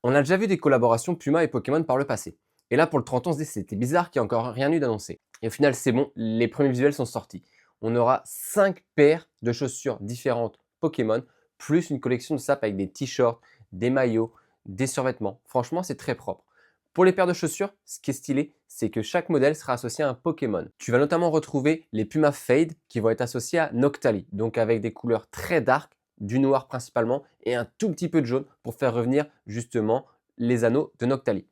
On a déjà vu des collaborations Puma et Pokémon par le passé. Et là, pour le 30 ans, on se dit c'était bizarre qu'il n'y ait encore rien eu d'annoncé. Et au final, c'est bon, les premiers visuels sont sortis. On aura 5 paires de chaussures différentes Pokémon, plus une collection de sapes avec des t-shirts, des maillots, des survêtements. Franchement, c'est très propre. Pour les paires de chaussures, ce qui est stylé, c'est que chaque modèle sera associé à un Pokémon. Tu vas notamment retrouver les Puma Fade qui vont être associés à Noctali, donc avec des couleurs très dark, du noir principalement et un tout petit peu de jaune pour faire revenir justement les anneaux de Noctali.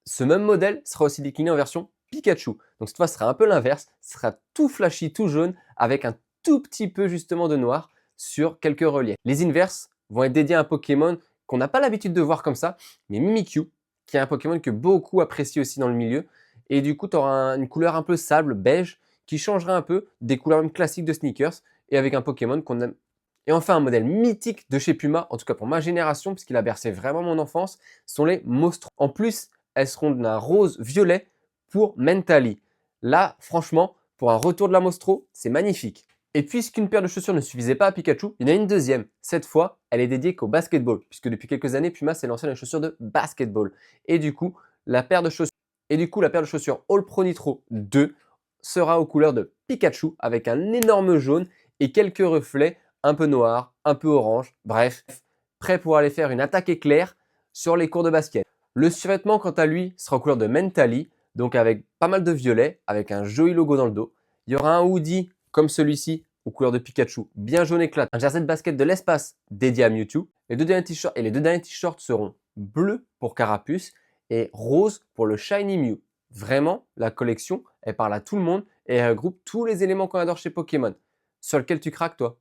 Ce même modèle sera aussi décliné en version Pikachu. Donc cette fois, ce sera un peu l'inverse, ce sera tout flashy, tout jaune avec un tout petit peu justement de noir sur quelques reliefs. Les inverses vont être dédiés à un Pokémon qu'on n'a pas l'habitude de voir comme ça, mais Mimikyu, qui est un Pokémon que beaucoup apprécient aussi dans le milieu. Et du coup, tu auras une couleur un peu sable, beige, qui changera un peu des couleurs même classiques de sneakers et avec un Pokémon qu'on aime. Et enfin, un modèle mythique de chez Puma, en tout cas pour ma génération, puisqu'il a bercé vraiment mon enfance, sont les Mostro. En plus, elles seront d'un rose violet pour Mentally. Là, franchement, pour un retour de la Mostro, c'est magnifique. Et puisqu'une paire de chaussures ne suffisait pas à Pikachu, il y en a une deuxième. Cette fois, elle est dédiée qu'au basketball, puisque depuis quelques années, Puma s'est lancé dans les chaussures de basketball. Et du coup, la paire de chaussures All Pro Nitro 2 sera aux couleurs de Pikachu avec un énorme jaune et quelques reflets un peu noirs, un peu orange, bref, prêt pour aller faire une attaque éclair sur les cours de basket. Le survêtement, quant à lui, sera en couleur de Mentally, donc avec pas mal de violet, avec un joli logo dans le dos. Il y aura un hoodie comme celui-ci, aux couleurs de Pikachu, bien jaune éclat. Un jersey de basket de l'espace dédié à Mewtwo. Les deux derniers t-shirts seront bleus pour Carapuce et rose pour le Shiny Mew. Vraiment, la collection, elle parle à tout le monde et elle regroupe tous les éléments qu'on adore chez Pokémon. Sur lequel tu craques, toi?